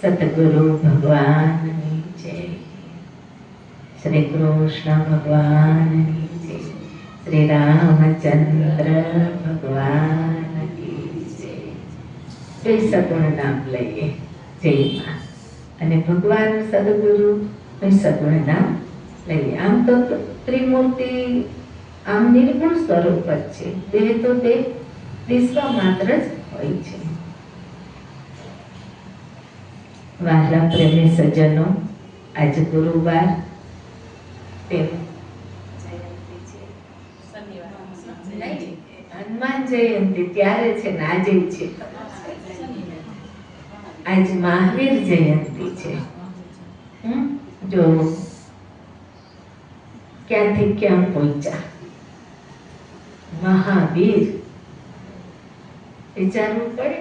સતગુરુ ભગવાનની જય. શ્રી કૃષ્ણ ભગવાનની જય. શ્રી રામચંદ્ર ભગવાનની જય. બે સગુણ નામ લઈએ જય માં. અને ભગવાન સદગુરુ સગુણ નામ લઈએ. આમ તો ત્રિમૂર્તિ આમ નિર્ગુણ સ્વરૂપ જ છે. દેહ તો દેહ વિશ્વ માત્ર જ હોય છે. વહાલા પ્રેમી સજ્જનો, આજ ગુરુવાર હનુમાન જયંતિ ત્યારે છે ને આજે છે. આજ મહાવીર જયંતિ છે. જો ક્યાંથી ક્યાં પહોંચ્યા મહાવીર, વિચારવું પડે.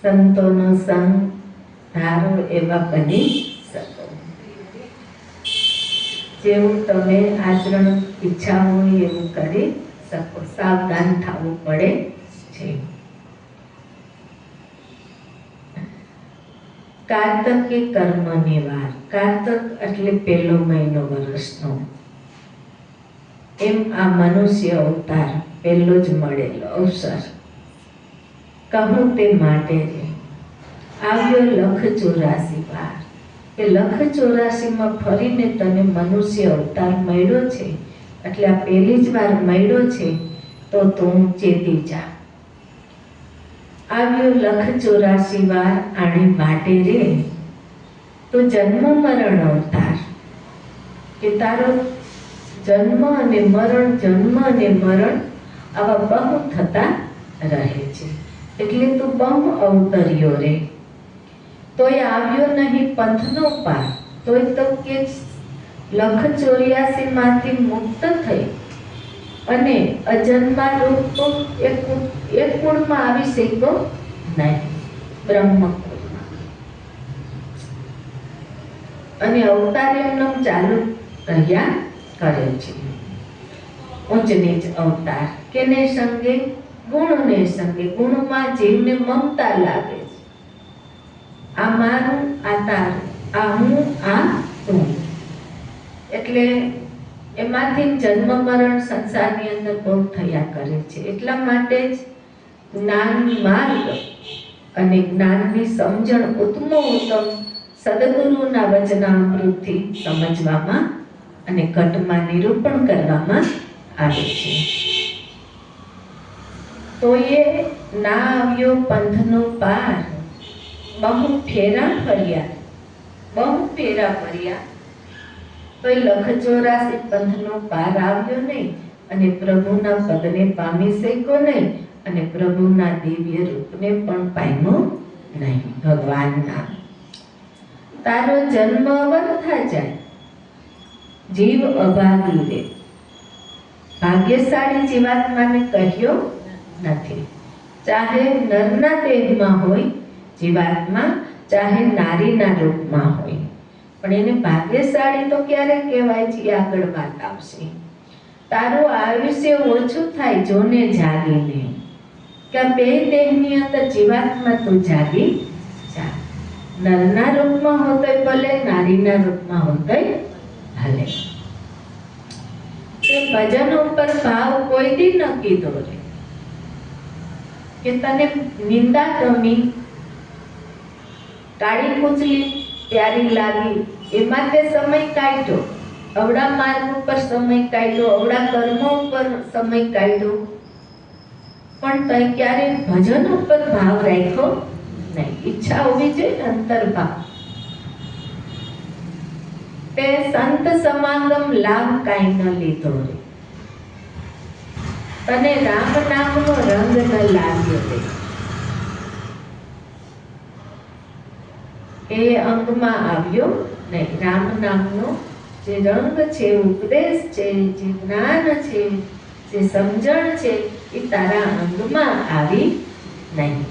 સંતોનો સંગ ધારો એવા બની શકો. જેવું તમે આચરણ ઈચ્છા હોય એવું કરી શકો. સાવધાન થવું પડે છે. કારતકી કર્મની વાર. કારતક એટલે પહેલો મહિનો વર્ષનો. એમ આ મનુષ્ય અવતાર પહેલો જ મળેલો અવસર. કહું તે માટે રે આવ્યો લખ 84 વાર. કે લખ 84 માં ફરીને તને મનુષ્ય અવતાર મળ્યો છે, એટલે આ પહેલી જ વાર મળ્યો છે, તો તું ચેતી જા. આવ્યો લખ 84 વાર આણે વાટે રે. તો જન્મ મરણ અવતાર, કે તારો જન્મ અને મરણ આવા બહુ થતા રહે છે. એટલે તું બહુ અવતર્યો રે. તોય આવ્યો નહીં પંથનો પાર. તોય તો કે લખ 84 માંથી મુક્ત થઈ અને અજન્મા રૂપ તો એક કુળમાં આવી શક્યો નહીં, બ્રહ્મ કુળમાં. અને અવતાર એમનો ચાલુ રહ્યા કરે છે. ઉચ્ચ નીચ અવતાર કેને સંગે? ગુણને સંગે. ગુણમાં જીવને મમતા લાગે છે. આ મારું, આ તારું, આ હું, આ તું. એટલે એમાંથી જન્મ મરણ સંસારની અંદર બહુ થયા કરે છે. એટલા માટે જ જ્ઞાન માર્ગ અને જ્ઞાનની સમજણ ઉત્તમ સદગુરુના વચનામૃતથી સમજવામાં અને ઘટમાં નિરૂપણ કરવામાં આવે છે. તો એ ના આવ્યો પંથનો પાર. બહુ ફેરા ફર્યા, તો એ લખ 84 પંથનો પાર આવ્યો નહીં અને પ્રભુના પદને પામી શક્યો નહીં અને પ્રભુના દિવ્ય રૂપને પણ પામ્યો નહીં. ભગવાનના તારો જન્મ અવર્થા જાય, જીવ અભાગી રે. ભાગ્યશાળી જીવાત્માને કહ્યો નથી. ચાહે નરના દેહમાં હોય જીવાત્મા, ચાહે નારીના રૂપમાં હોય, પણ એને ભાગ્યશાળી તો ક્યારે કહેવાય છે? આગળ વાત આવશે. તારું આયુષ્ય ઓછું થાય જોને જાગીને. કે બે દેહની અંદર જીવાત્મા તું જાગી જા. નરના રૂપમાં હોતોય ભલે, નારીના રૂપમાં હોતોય ભલે. તે ભજન ઉપર ભાવ કોઈ દી ન કીધો રે. કે તને નિંદા ગમી, કાળી કુચલી પ્યારી લાગી, એમાં તે સમય કાઢ્યો. અવળા માર્ગ ઉપર સમય કાઢ્યો, અવળા કર્મો ઉપર સમય કાઢ્યો, પણ તઈ ક્યારે ભજન ઉપર ભાવ રાખ્યો નહીં. ઈચ્છા હોવી જોઈએ, અંતર્ભાવ. તે સંત સમાગમ લાભ કાંઈ ન લીધો રે. તને રામ નામનો રંગ ન લાગ્યો રે. એ અંગમાં આવ્યો નહીં. રામ નામનો જે રંગ છે, ઉપદેશ છે, જે જ્ઞાન છે, જે સમજણ છે, એ તારા અંગમાં આવી નહીં.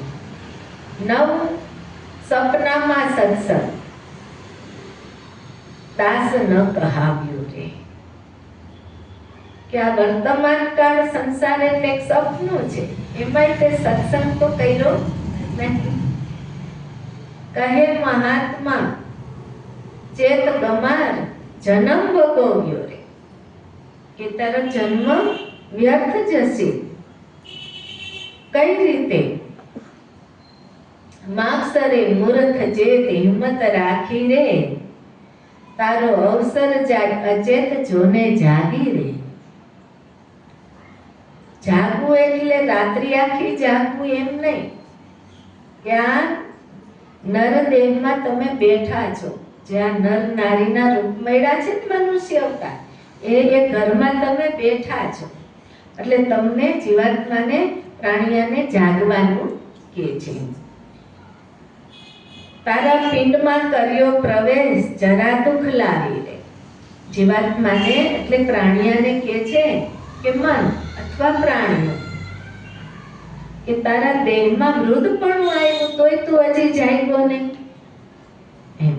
નવ સપનામાં સત્સંગ દાસ ન કહાવ્યો રે. કે આ વર્તમાન કાળ સંસાર એટલે એક સપનું છે, એમાં તે સત્સંગ તો કર્યો नहीं। कहे महात्मा चेत गमार जन्म भोगव्यो रे, કે તારો જન્મ વ્યર્થ જશે. કઈ રીતે? માગસરે મૂર્ખ જેત હિંમત રાખી રે, તારો અવસર અચેત જોને જાગી રે. જાગવું એટલે રાત્રિ આખી જાગવું એમ નહીં, કે આ નરદેહમાં તમે બેઠા છો, જ્યાં નર નારીના રૂપ મળ્યા છે મનુષ્ય અવતાર, એ ઘરમાં તમે બેઠા છો, એટલે તમને જીવાત્માને પ્રાણીયાને જાગવાનું કહે છે. તારા પિંડમાં કર્યો પ્રવેશ જરા દુઃખ લાવી રે. જીવાત્માને એટલે પ્રાણીયાને કહે છે કે મન અથવા પ્રાણીઓ, કે તારા દેહમાં મૃદપણું આવ્યું તોય તું હજી જાગ્યો નહીં. એમ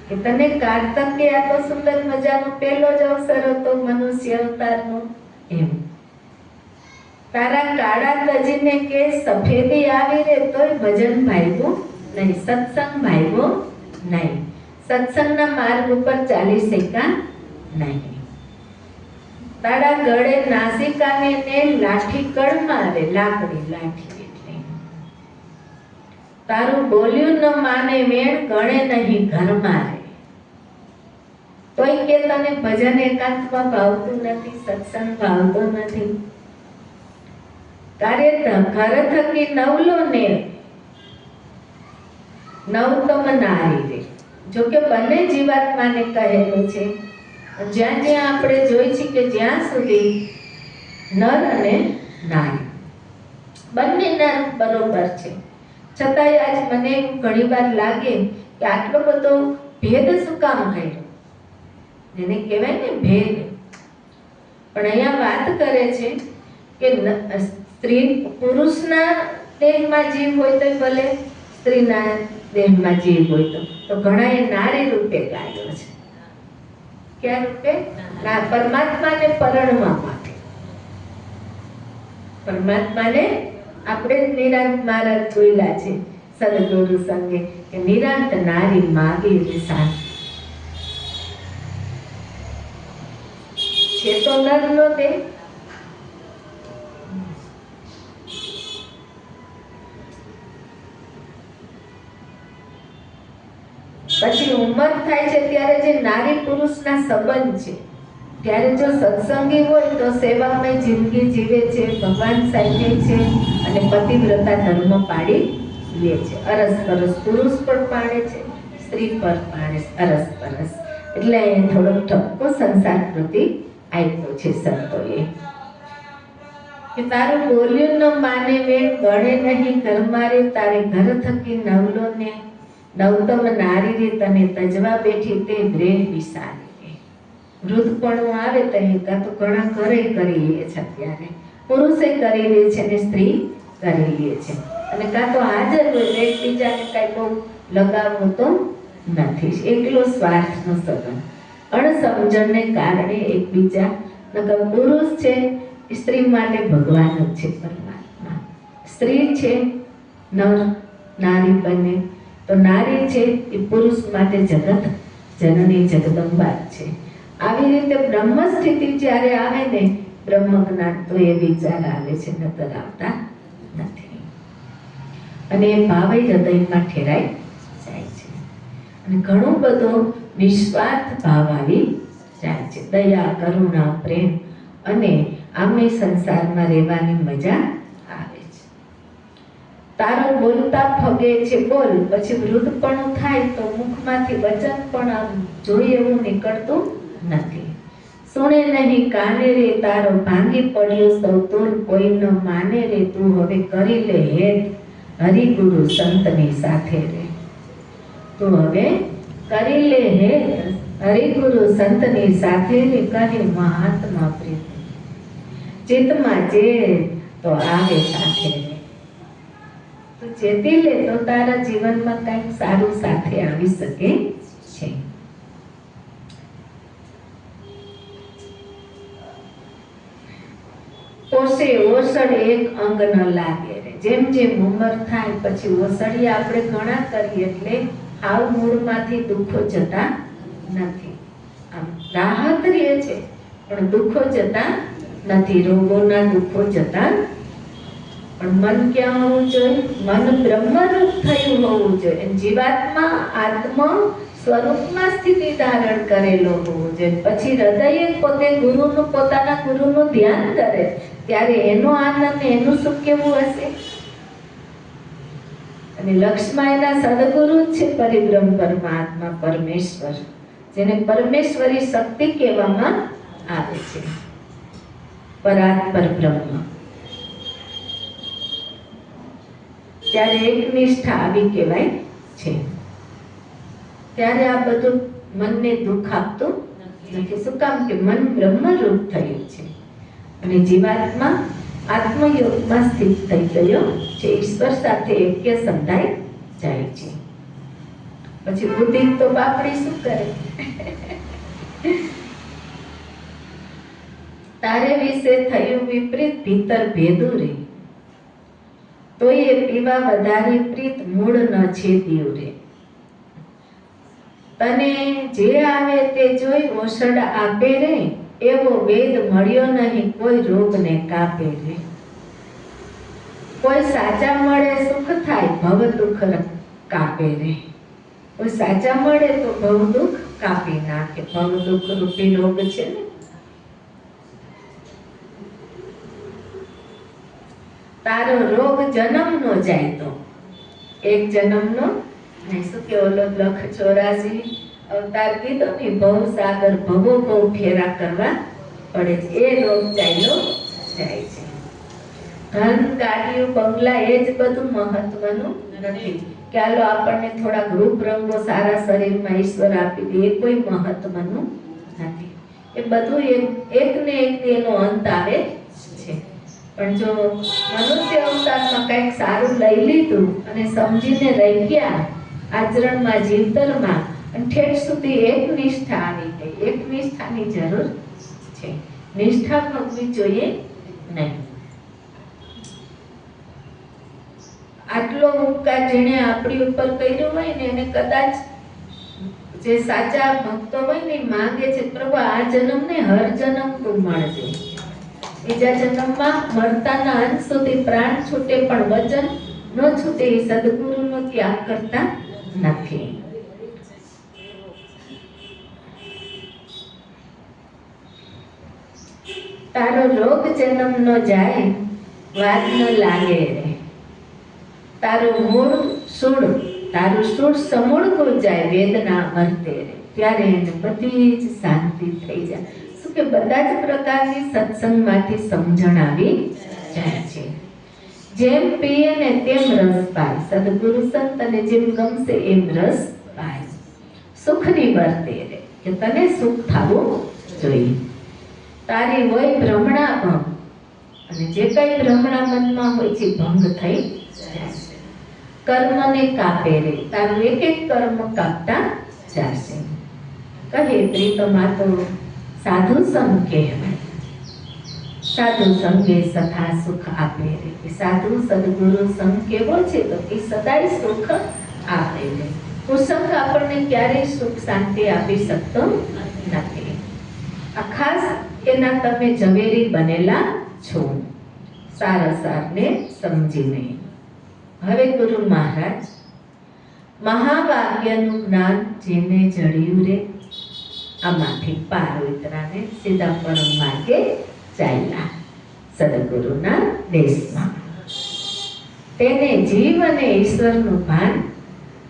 કે તને કાર્તકે આ તો સુંદર મજાનો પહેલો જ અવસર હતો મનુષ્ય અવતારનો. એમ તારા કાળા તજીને કે સફેદી આવી રે તોય ભજન ભાગ્યું નહીં, સત્સંગ ભાગ્યો નહીં, સત્સંગના માર્ગ ઉપર ચાલી શક્યા નહીં. તારા ગળે નાસિકાને ને લાઠી કળ મારે, લાકડી લાઠી એટલે. તારું બોલ્યું ન માને વેણ ગણે નહીં ઘરમાં રે, તોય કે તને ભજન એકાંતમાં ભાવતું નથી, સત્સંગ ભાવતો નથી. કાર્ય ઘર થકી નવલો ને નવતમ નારી રે. જો કે બંને જીવાત્માને કહેલું છે, જ્યાં જ્યાં આપણે જોઈ છે કે જ્યાં સુધી નર અને નારી બંનેના બરોબર છે, છતાંય આજ મને ઘણી વાર લાગે કે આટલો બધો ભેદ શું કામ કર્યો, એને કહેવાય ને ભેદ. પણ અહીંયા વાત કરે છે કે સ્ત્રી પુરુષના દેહમાં જીવ હોય તો ભલે, સ્ત્રીના દેહમાં જીવ હોય તો ઘણા એ નારી રૂપે ગાયો છે. ક્યાં રૂપે? ના, પરમાત્માને પરણવા માટે. પરમાત્માને આપણે જ નિરાંત મહારાજ જોયેલા છે સદગુરુ સંગે, કે નિરાંત નારી માગી રિસાન છે તો નર નો દે. પછી ઉંમર થાય છે ત્યારે જે નારી પુરુષના સંબંધ છે, ત્યારે જો સત્સંગી હોય તો સેવામય જિંદગી જીવે છે, ભગવાન સાથે છે અને પતિવ્રતા ધર્મ પાડી લે છે. અરસપરસ પુરુષ પણ પાડે છે, સ્ત્રી પર પાડે અરસપરસ. એટલે અહીં થોડોક ઠપકો સંસાર પ્રતિ આપ્યો છે સંતોએ, કે તારું બોલ્યું ન માને વેણ ગણે નહીં ઘરમાં રે, તારે ઘર થકી નવલો ને નવતમ નારી રે, તને તજવા બેઠી તે બ્રેહ વિસારી રે. વૃદ્ધપણું આવે તો કાં તો ઘણા ઘરે કરી લે છે, અત્યારે પુરુષે કરી લે છે ને સ્ત્રી કરી લે છે, અને કાં તો હાજર હોય એકબીજાને કાંઈ બહુ લગાવવું તો નથી, એકલો સ્વાર્થનો સંબંધ, અણસમજણને કારણે એકબીજા. નકર પુરુષ છે સ્ત્રી માટે ભગવાન જ છે પરમાત્મા, સ્ત્રી છે નર નારી બને, તો નારી છે એ પુરુષ માટે જગત જનની જગદંબા છે. આવી રીતે બ્રહ્મ સ્થિતિ જ્યારે આવે ને બ્રહ્મ જ્ઞાન, તો એ વિચાર આવે છે, નતર આવતા નથી. અને એ ભાવ હૃદયમાં ઠેરાઈ જાય છે, અને ઘણો બધો નિસ્વાર્થ ભાવ આવી જાય છે, દયા કરુણા પ્રેમ, અને આમે સંસારમાં રહેવાની મજા આવે છે. તારો બોલતા ફગે છે બોલ, પછી વૃદ્ધપણું થાય તો મુખમાંથી વચન પણ આમ જોઈએ એવું નીકળતું નથી. સુણે નહીં કાને રે, તારો ભાંગી પડ્યો સૌ તોલ, કોઈ ન માને રે, તું હવે કરી લે હેત હરિગુરુ સંતની સાથે રે. તું હવે કરી લે હેત હરિગુરુ સંતની સાથે રે, કહે મહાત્મા પ્રીત ચિત્તમાં જે તો આવે સાથે રે. તો ચેતી લે તો તારા જીવનમાં કંઈક સારું સાથે આવી શકે છે. પોષે ઓસડ એક અંગ ન લાગે રે. જેમ જેમ ઉંમર થાય પછી ઓસડિયા આપણે ઘણા કરીએ એટલે આવ મૂળમાંથી દુઃખો જતા નથી. આમ રાહત રહે છે પણ દુઃખો જતા નથી, રોગોના દુઃખો જતા. પણ મન ક્યાં હોવું જોઈએ? મન બ્રહ્મરૂપ થયું હોવું જોઈએ. જીવાત્મા આત્મ સ્વરૂપમાં સ્થિતિ ધારણ કરેલો હોવો જોઈએ. પછી હૃદય પોતે ગુરુનું, પોતાના ગુરુનું ધ્યાન કરે ત્યારે એનો આનંદ, એનું સુખ કેવું હશે? અને લક્ષ્મણ એના સદગુરુ છે, પરિબ્રહ્મ પરમાત્મા પરમેશ્વર, જેને પરમેશ્વરી શક્તિ કહેવામાં આવે છે, પરાત્પર બ્રહ્મ. ત્યારે એક નિષ્ઠા આવી કહેવાય છે. ત્યારે આ બધું મનને દુઃખ આપતું નથી. શું કામ? કે મન બ્રહ્મરૂપ થયું છે અને જીવાત્મા આત્મયોગમાં સ્થિત થઈ ગયો છે, ઈશ્વર સાથે એક્ય સંધાઈ જાય છે. પછી બુદ્ધિ તો બાપડી શું કરે? તારે વિશે થયું વિપરીત, ભીતર ભેદું રે, તો એ પીવા વધારે પ્રીત, મૂળ ન છેદ્યું રે. તને જે આવે તે જોઈ ઓસડ આપે રે, એવો વેદ મળ્યો નહીં કોઈ રોગને કાપે રે. કોઈ સાચા મળે સુખ થાય, ભવ દુઃખ કાપે રે. કોઈ સાચા મળે તો ભવ દુઃખ કાપી નાખે. ભવ દુઃખ રૂપી રોગ છે ને. તારો રોગ જન્મ નો જાય તો એક જન્મનો નહીં. શું કે ઓલો લખ 84 અવતાર કીધો ને, ભવ સાગર ભવો ભવ ફેરા કરવા પડે છે. એ રોગ ચાલ્યો જાય છે. ધન, ગાડીઓ, બંગલા એ જ બધું મહત્વનું નથી. કે આલો આપણને થોડાક રૂપ રંગો સારા શરીરમાં ઈશ્વર આપી દે, એ કોઈ મહત્વનું નથી. એ બધું એક ને એક એનો અંત આવે છે. પણ જો મનુષ્ય અવતારમાં કંઈક સારું લઈ લીધું અને સમજીને રહી ગયા આચરણમાં, જીવતરમાં, અને ઠેઠ સુધી એક નિષ્ઠા આવી ગઈ. એક નિષ્ઠાની જરૂર છે. નિષ્ઠા ભગવી જોઈએ નહીં. આટલો ઉપકાર જેણે આપણી ઉપર કર્યો હોય ને, એને કદાચ જે સાચા ભક્તો હોય ને માંગે છે, પ્રભુ આ જન્મ ને હર જન્મ તું મળજે. બીજા જન્મમાં મરતાના અંત સુધી પ્રાણ છૂટે પણ વચન ન છૂટે. એ સદગુરુનો ત્યાગ કરતા નથી. તારો રોગ જન્મ ન જાય, વાત ન લાગે રે. તારું મૂળ સૂળ, તારું સૂળ સમૂળ કો જાય, વેદના મરતે રે. ત્યારે એને બધી જ શાંતિ થઈ જાય. શું કે બધા જ પ્રકારની સત્સંગમાંથી સમજણ આવી જાય છે. જેમ પીએ ને તેમ રસ પાય, સદગુરુ સંતને જેમ ગમશે એમ રસ પાય. સુખની વર્તે રે, કે તને સુખ થવું જોઈએ. તારી હોય ભ્રમણા ભંગ, અને જે કઈ ભ્રમણા મનમાં હોય છે ભંગ થઈ જાય. કર્મને કાપે રે, તારું એક એક કર્મ કાપતા જશે. કહે પ્રીતમા તો સાધુ સંગ કહેવાય. સાધુ સંગે સદા સુખ આપે રે. સાધુ સદગુરુ સંગ કેવો છે તો એ સદાય સુખ આપે રે. કુસંગ આપણને ક્યારેય સુખ શાંતિ આપી શકતો નથી. આ ખાસ એના તમે ઝવેરી બનેલા છો, સારા સારને સમજીને. હવે ગુરુ મહારાજ મહાવાક્યનું જ્ઞાન જેને જડ્યું રે, આમાંથી પાર ઉતરાને સીધા પરમ માર્ગે ચાલ્યા સદગુરુના દેશમાં. તેને જીવ અને ઈશ્વરનું ભાન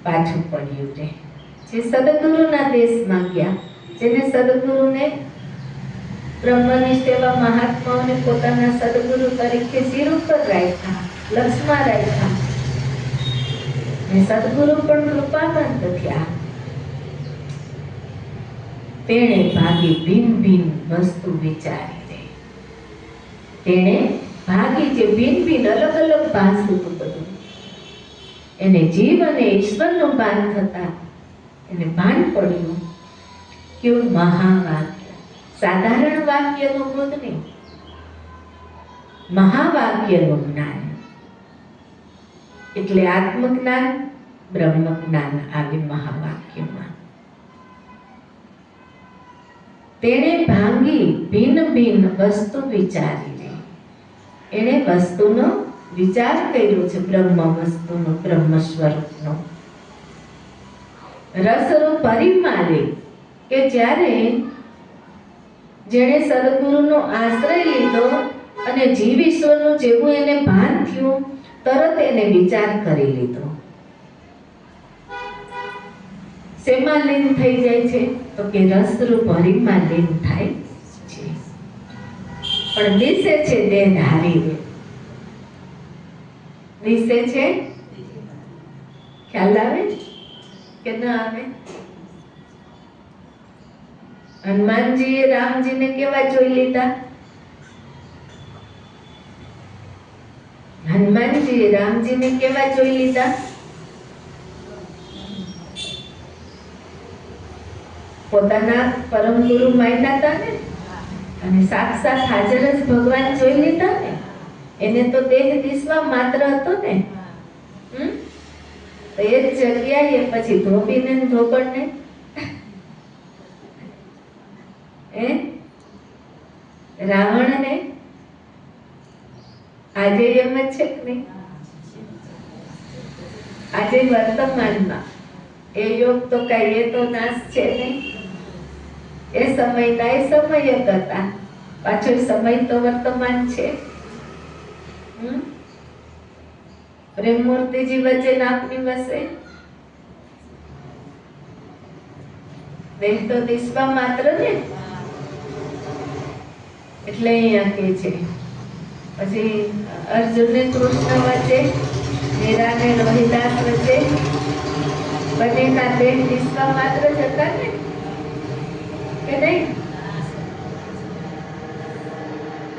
પાછું પડ્યું રે. જે સદગુરુના દેશમાં ગયા, જેને સદગુરુને બ્રહ્મનિષ્ઠ એવા મહાત્માઓને પોતાના સદગુરુ તરીકે શિર ઉપર રાખ્યા, લક્ષમાં રાખ્યા, ને સદગુરુ પણ કૃપાવંત થયા. તેણે ભાગી ભિન્ન ભિન્ન વસ્તુ વિચારી રે. તેણે ભાગી જે ભિન્ન ભિન્ન અલગ અલગ ભાષું હતું બધું, એને જીવ અને ઈશ્વરનું ભાન થતા એને ભાન પડ્યું. કેવું મહાવાક્ય! સાધારણ વાક્યનું બોધ નહીં, મહાવાક્યનું જ્ઞાન. એટલે આત્મજ્ઞાન બ્રહ્મ જ્ઞાન આવે મહાવાક્યમાં. તેણે ભાંગી ભિન્ન ભિન્ન વસ્તુ વિચારી રે. એણે વસ્તુનો વિચાર કર્યો છે, બ્રહ્મ વસ્તુનો, બ્રહ્મ સ્વરૂપનો. રસરૂપ પરિમારે કે જ્યારે જેણે સદગુરુનો આશ્રય લીધો અને જીવ ઈશ્વરનું જેવું એને ભાન થયું, તરત એને વિચાર કરી લીધો. શેમાં લીન થઈ જાય છે? તો કે રસરૂપ હરિમાં લીન થાય છે. પણ દિશે છે દેહધારી રે. દિશે છે, ખ્યાલ આવે કે ન આવે? હનુમાનજીએ રામજીને કેવા જોઈ લીધા? હનુમાનજીએ રામજીને કેવા જોઈ લીધા? પોતાના પરમ ગુરુ માન્યા હતા ને, અને સાક્ષાત હાજર જ ભગવાન જોઈ લીધા ને. એને તો દેહ દિશવા માત્ર હતો ને. તો એ જ જગ્યાએ પછી ધોબીને ધોબણને રાવણને આજે એમ જ છે કે નહીં? આજે વર્તમાનમાં એ યોગ તો કઈ એ તો નાશ છે નહીં. એ સમયના એ સમય જ હતા, પાછો સમય તો વર્તમાન છે. પ્રેમમૂર્તિજી વચ્ચે નાકની વસે દેહ તો દિશવા માત્ર ને. એટલે અહીંયા કે છે પછી અર્જુન ને કૃષ્ણ વચ્ચે, મીરા ને રોહિદાસ વચ્ચે બંનેના દેહ દિશવા માત્ર જ હતા ને, કે નહીં?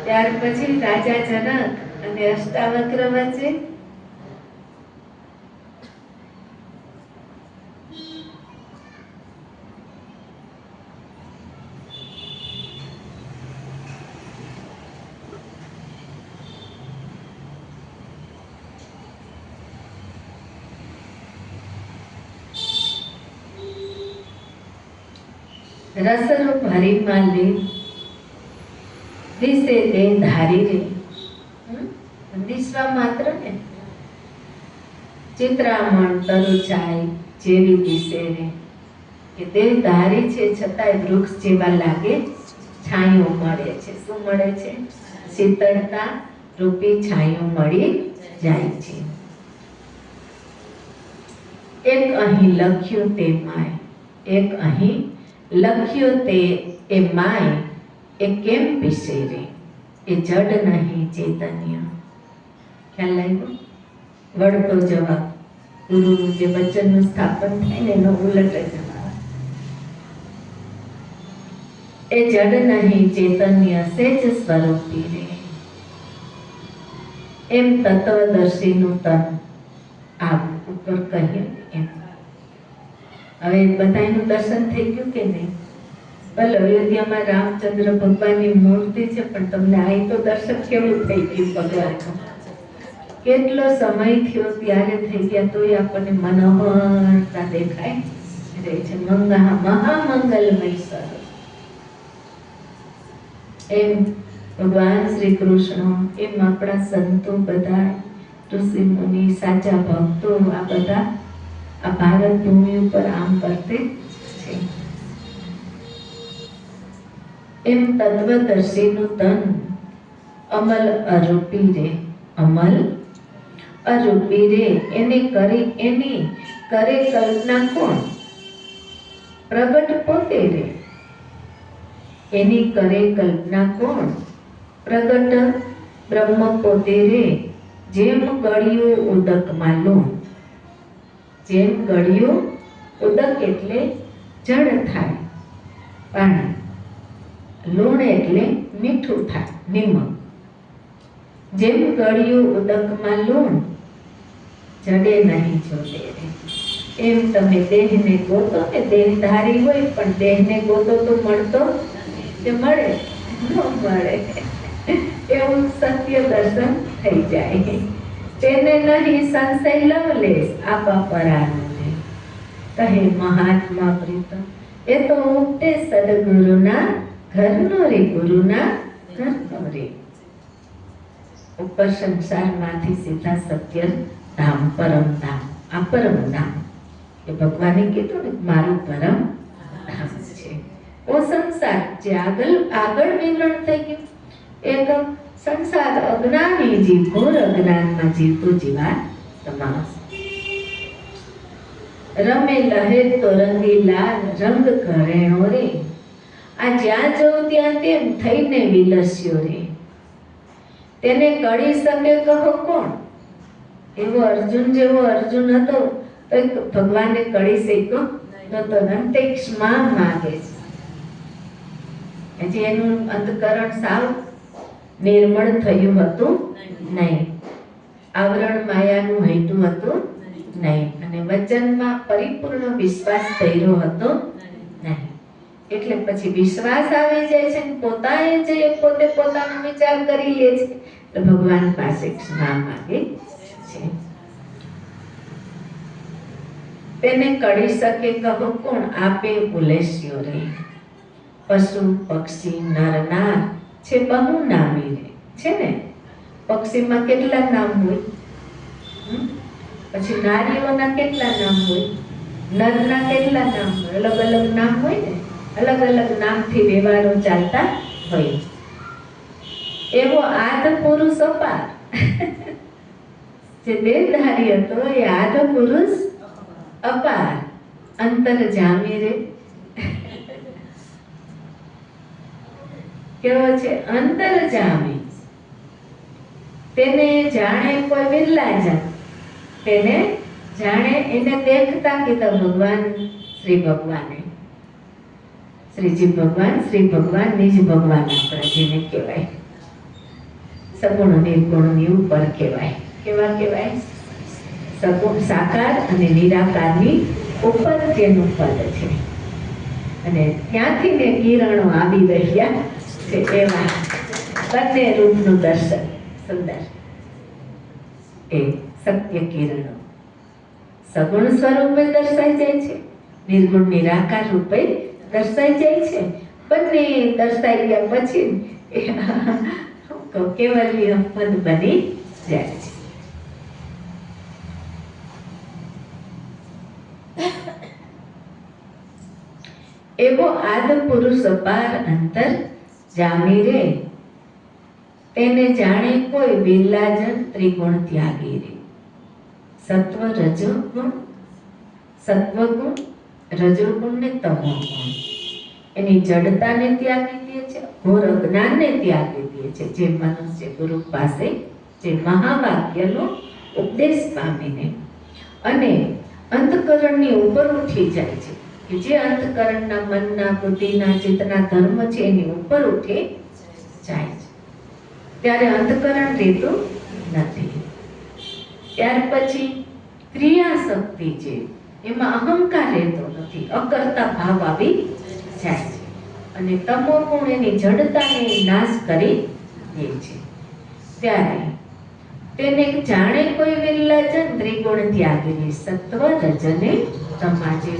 ત્યાર પછી રાજા જનક અને અષ્ટાવક્ર વચ્ચે રસરૂપ હરિમાં લીન દિશે દેહ ધારી રે. દિશવા માત્ર ને. ચિત્રામણ તરુચાઈ જેવી દિશે રે. કે દેહ ધારી છે છતાંય વૃક્ષ જેવા લાગે, છાંયો મળે છે. શું મળે છે? શીતળતા રૂપી છાંયો મળી જાય છે. એક અહીં લખ્યું તે માય, એક અહીં લખ્યું તે એ માય, એ કેમ પીસે રે. એ જડ નહીં ચેતન્ય. ખ્યાલ આવ્યો? વળતો જવાબ. ગુરુનું જે વચનનું સ્થાપન થાય ને એનો ઉલટ જવાબ. એ જડ નહીં ચેતન્ય સેજ સ્વરૂપી રે. એમ તત્વદર્શીનું તન આ ઉપર કહ્યું એમ. હવે બધાનું દર્શન થઈ ગયું કે નહીં? ભલે અયોધ્યામાં રામચંદ્ર ભગવાનની મૂર્તિ છે, પણ તમને અહીં તો દર્શન કેવું થઈ ગયું ભગવાનનું? કેટલો સમય થયો ત્યારે થઈ ગયા તોય આપણને મનોહરતા દેખાય રહે છે. મહામંગલમય સ્વરૂપ. એમ ભગવાન શ્રી કૃષ્ણ, એમ આપણા સંતો બધા, ઋષિ મુનિ, સાચા ભક્તો, આ બધા આ ભારત ભૂમિ ઉપર આમ કરતે છે. એમ તત્વદર્શીનું તન અમલ અરૂપી રે. અમલ અરૂપી રે. એની કરે કલ્પના કોણ? પ્રગટ પોતે રે. એની કરે કલ્પના કોણ? પ્રગટ બ્રહ્મ પોતે રે. જેમ ગળ્યું ઉદકમાં લૂણ. જેમ ગળ્યું, ઉદક એટલે જળ થાય પાણી, લૂણ એટલે મીઠું થાય નિમક. જેમ ગળ્યું ઉદકમાં લૂણ, જડે નહીં જોડે રે. એમ તમે દેહને ગોતો ને, દેહધારી હોય પણ દેહને ગોતો તો મળતો તે મળે ન મળે એવું સત્ય દર્શન થઈ જાય. તેને નહીં સંશય લવલેશ આપા પરાનંદે. કહે મહાત્મા પ્રીતમ એ તો ઉપદેશ સદગુરુના ઘરનો રે, ગુરુના ઘરનો રે. ઉપર સંસારમાંથી સીધા સત્ય ધામ, પરમ ધામ, આ પરમ ધામ એ ભગવાને કીધું ને મારું પરમ ધામ છે. ઓ સંસાર જે આગળ વિવરણ થઈ ગયું એ તો સંસાર અજ્ઞાની જીવ, ઘોર અજ્ઞાનમાં જીવતો જીવાત તમામ. રમે લહે તો રંગીલાલ રંગ ઘરેણો રે. આ જ્યાં જવું ત્યાં તેમ થઈને વિલસ્યો રે. તેને કળી શકે કહો કોણ? એવો અર્જુન જેવો અર્જુન હતો તો ભગવાનને કળી શક્યો નતો. અંતરિક્ષમાં માગે છે. હજી એનું અંતકરણ સાવ નિર્મળ થયું હતું નહીં, આવરણ માયાનું હૈતું હતું નહીં, અને વચનમાં પરિપૂર્ણ વિશ્વાસ થયેલો હતો નહીં. એટલે પછી વિશ્વાસ આવી જાય છે, પોતાએ જે પોતે પોતાનો વિચાર કરી લે છે, તો ભગવાન પાસે ક્ષમા માંગે છે. તેને કળી શકે કહો કોણ? આપે ઉલેસ્યો રે. પશુ પક્ષી નર નાર છે બહુ નામી રે. છે ને, પક્ષીમાં કેટલા નામ હોય, પછી નારીઓના કેટલા નામ હોય, નરના કેટલા નામ હોય, અલગ અલગ નામ હોય ને, અલગ અલગ નામથી વ્યવહારો ચાલતા હોય. એવો આદ પુરુષ અપાર જે દેહધારી હતો એ આદ પુરુષ અપાર અંતર જામી રે. કેવો છે? અંતર જામી. તેને જાણે કોઈ વિરલાજન, તેને જાણે એને દેખતા કીધા ભગવાન શ્રી ભગવાને, શ્રીજી ભગવાન, શ્રી ભગવાન, નિજ ભગવાન આપણા જેને કહેવાય. સગુણ નિર્ગુણની ઉપર કહેવાય. કેવા કહેવાય? સગુણ સાકાર અને નિરાકારની ઉપર જેનું પદ છે, અને ત્યાંથી ને કિરણો આવી રહ્યા છે. એવા બંને રૂપનું દર્શન સુંદર. એ સત્ય કિરણો સગુણ સ્વરૂપે દર્શાઈ જાય છે, નિર્ગુણ નિરાકાર રૂપે દર્શાઈ જાય છે. બંને દર્શાઈ ગયા પછી કેવલ્ય પદ બની જાય છે. એવો આદ પુરુષ અપાર અંતર જામી રે. તેને જાણે કોઈ બિરલાજન ત્રિગુણ ત્યાગી રે. સત્વ રજોગુણ, સત્વગુણ, રજોગુણ ને તમોગુણ એની જડતાને ત્યાગી દે છે, ઘોર અજ્ઞાનને ત્યાગી દે છે. જે મનુષ્ય ગુરુ પાસે જે મહાવાક્યનો ઉપદેશ પામીને અને અંતકરણની ઉપર ઉઠી જાય છે, કે જે અંતકરણના, મનના, બુદ્ધિના, ચિત્તના ધર્મ છે એની ઉપર ઉઠી જાય છે, ત્યારે અંતકરણ રહેતું નથી. ત્યાર પછી ક્રિયા શક્તિ છે એમાં અહંકાર રહેતો નથી, અકર્તા ભાવ આવી જાય છે, અને તમો ગુણ એની જડતાને નાશ કરી દે છે. ત્યારે તેને જાણે કોઈ વિરલાજન ત્રિગુણ ત્યાગીને સત્વ રજને તમાજે.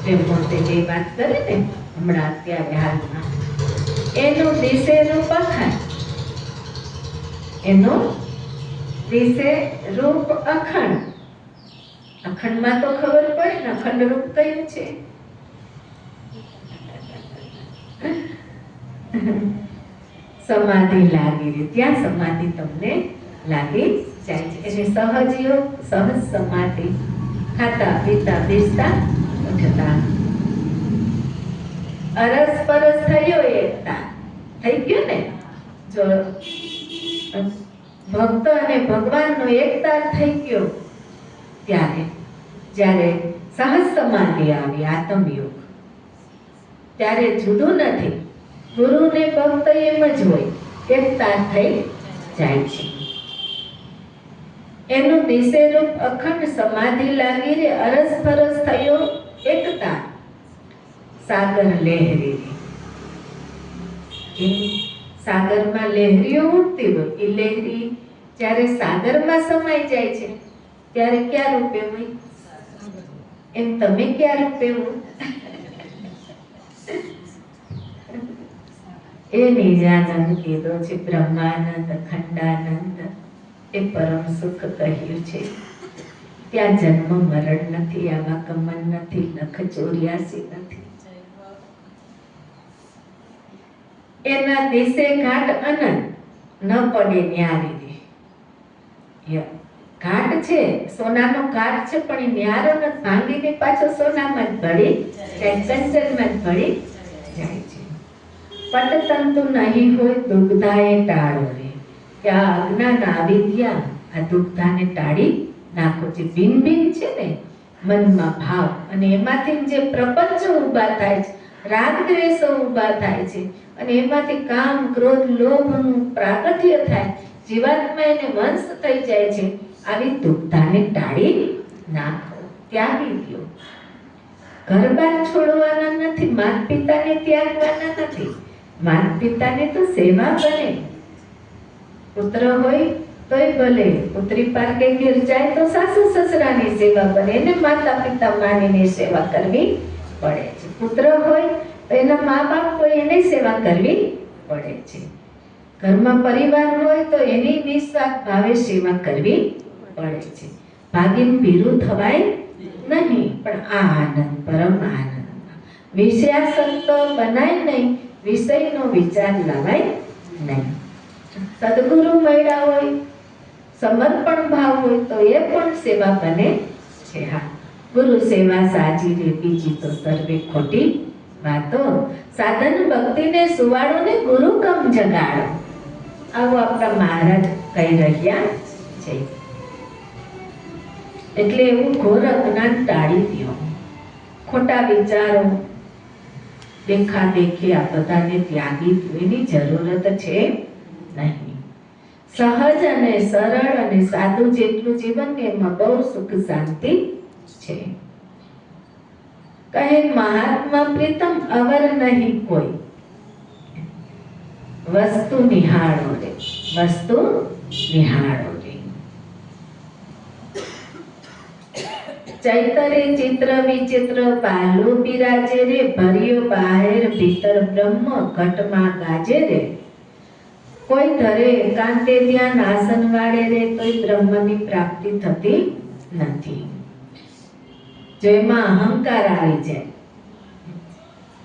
પ્રેમ પોતે જે વાત કરે ને હમણાં અત્યારે હાલમાં, એનું દિશે રૂપ અખંડ, એનું દિશે રૂપ અખંડ. અખંડમાં તો ખબર પડે ને અખંડ રૂપ કયું છે. સમાધિ લાગી રહી, ત્યાં સમાધિ તમને લાગી જાય છે. એટલે સહજ યોગ, સહજ સમાધિ, ખાતા પીતા બેસતા ઉઠતા, અરસ પરસ થયો એકતા થઈ ગયો ને. જો ભક્ત અને ભગવાનનો એકતા થઈ ગયો ત્યારે જ્યારે સહજ સમાધિ આવી, આત્મયોગ, ત્યારે જુદું નથી, ગુરુ ને ભક્ત એમ જ હોય, એકતા થઈ જાય છે. એનું દિશે રૂપ અખંડ સમાધિ લાગી રે. અરસ ફરસ થયો એકતા, સાગર લહેરી. સાગરમાં લહેરીઓ ઉઠતી હોય, એ લહેરી જ્યારે સાગરમાં સમાઈ જાય છે ત્યારે ક્યાં રૂપે હોય? એમ તમે ક્યાં રૂપે હો? એ નિજાનંદ કીધો છે, બ્રહ્માનંદ, ખંડાનંદ, એ પરમ સુખ કહ્યું છે. ત્યાં જન્મ મરણ નથી, આવાગમન નથી, લખ 84 નથી. એના દિશે ઘાટ અનંત ન પડે ન્યારી. ઘાટ છે, સોનાનો ઘાટ છે, પણ એ ન્યારો ન ભાંગીને પાછો સોનામાં જ ભળી જાય, કંચનમાં જ ભળી જાય છે. પટતંતુ નહીં હોય દુગ્ધાએ ટાળો રે, કે આ અજ્ઞાન અવિદ્યા આ દુગ્ધાને ટાળી નાખો. જે ભિન્ન ભિન્ન છે ને મનમાં ભાવ, અને એમાંથી જે પ્રપંચો ઊભા થાય છે, રાગ દ્વેષો ઊભા થાય છે, અને એમાંથી કામ ક્રોધ લોભનું પ્રાગટ્ય થાય, જીવાત્મા એને વંશ થઈ જાય છે. આવી દુગ્ધાને ટાળી નાખો, ત્યાગી દો. ઘર બાર છોડવાના નથી, માતા પિતાને ત્યાગવાના નથી. માતા પિતાની તો સેવા કરે. પુત્ર હોય તોય ભલે, પુત્રી પારકે ઘેર જાય તો સાસુ સસરાની સેવા કરે, એને માતા પિતા માનીને સેવા કરવી પડે છે. પુત્ર હોય તો એના મા બાપ હોય એને સેવા કરવી પડે છે. ઘરમાં પરિવાર હોય તો એની નિસ્વાર્થ ભાવે સેવા કરવી પડે છે. ભાગીને ભીરું થવાય નહીં, પણ આ આનંદ પરમ આનંદ વિષયાસક્ત બનાય નહીં, વિષયનો વિચાર લાવાય નહીં. સદગુરુ મળ્યા હોય, સમર્પણ ભાવ હોય તો એ પણ સેવા બને છે. હા, ગુરુ સેવા સાજી રે, બીજી તો સર્વે ખોટી વાતો. સાધન ભક્તિને સુવાડો ને ગુરુ કમ જગાડો, આવું આપણા મહારાજ કહી રહ્યા છે. એટલે એવું ઘોર અજ્ઞાન ટાળી દો. ખોટા વિચારો, દેખા દેખી આ બધાને ત્યાગી દો, એની જરૂરત છે નહીં. સહજ અને સરળ અને સાદું જેટલું જીવન એમાં બહુ સુખ શાંતિ છે. કહે મહાત્મા પ્રીતમ અવર નહીં કોઈ, વસ્તુ નિહાળો રે, વસ્તુ નિહાળો રે. ચૈતરે ચિત્ર વિચિત્ર પાલો બિરાજે રે, ભર્યો બહાર ભીતર બ્રહ્મ ઘટમાં ગાજે રે. કોઈ ધરે એકાંતે ધ્યાન આસન વાળે રે, તોય બ્રહ્મની પ્રાપ્તિ થતી નથી. જેમાં અહંકાર આવી જાય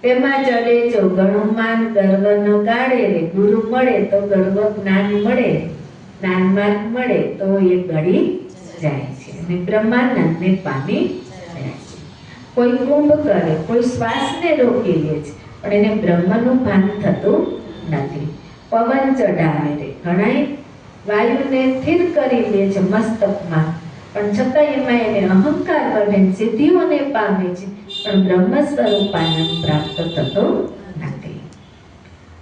તેમાં ચડે ચોગણું માન, ગર્વ ન ગાળે રે. ગુરુ મળે તો ગર્વ જ્ઞાન મળે, જ્ઞાન માર્ગ મળે તો એ ગળી જાય છે અને બ્રહ્માનંદને પામી જાય છે. કોઈ કુંભ કરે, કોઈ શ્વાસને રોકી લે છે, પણ એને બ્રહ્મનું ભાન થતું નથી. પવન ચઢાવે રે, ઘણાય વાયુને સ્થિર કરી લે છે મસ્તકમાં, પણ છતાં એમાં એને અહંકાર વધે, સિદ્ધિઓને પામે છે, પણ બ્રહ્મ સ્વરૂપ આનંદ પ્રાપ્ત થતો નથી.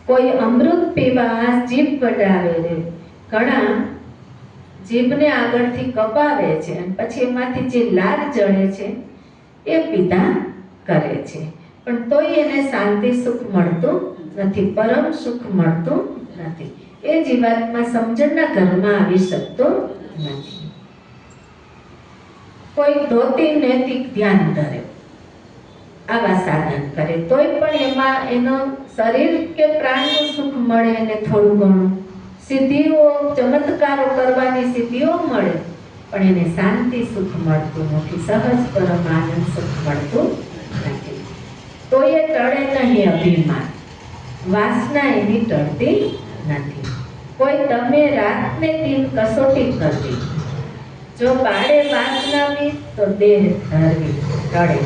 કોઈ અમૃત પીવા જીભ વડાવે રે, ઘણા જીભને આગળથી કપાવે છે અને પછી એમાંથી જે લાર જળે છે એ પીધા કરે છે, પણ તોય એને શાંતિ સુખ મળતું નથી, પરમ સુખ મળતું નથી. એ જીવાત્મા સમજણના ઘરમાં આવી શકતો નથી. કોઈ ધોતી નૈતિક ધ્યાન ધરે, આવા સાધન કરે, તોય પણ એમાં એનો શરીર કે પ્રાણનું સુખ મળે અને થોડું ઘણું સિદ્ધિઓ, ચમત્કારો કરવાની સિદ્ધિઓ મળે, પણ એને શાંતિ સુખ મળતું નથી, સહજ પરમ આનંદ સુખ મળતું નથી. તો એ ટળે નહીં અભિમાન, વાસના એની ટળતી નથી. કોઈ તમે રાતને દિન કસોટી કરવી, જો બાળે વાસનાવી તો દેહ ધરવી ટળે.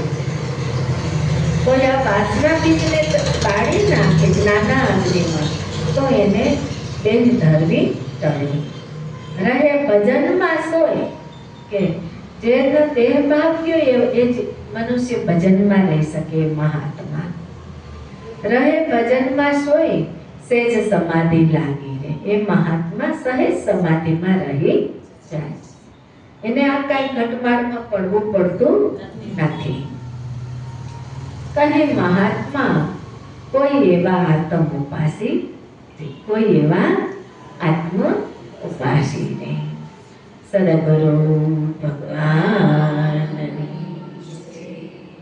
કોઈ આ વાસના બીજને બાળી નાખે નાના અગ્નિમાં તો એને દેહ ધરવી ટળે. રહે ભજનમાં સોય, કે જેનો દેહ ભાગ્યો એ જ મનુષ્ય ભજનમાં રહી શકે. મહાત્મા રહે ભજનમાં સોય, સહેજ સમાધિ લાગી રહે. એ મહાત્મા સહેજ સમાધિમાં રહી જાય, એને આ કઈ ઘટમાળમાં પડવું પડતું નથી. કહે મહાત્મા કોઈ એવા આત્મ ઉપાસી, કોઈ એવા આત્મ ઉપાસીને સદગુરુ ભગવાન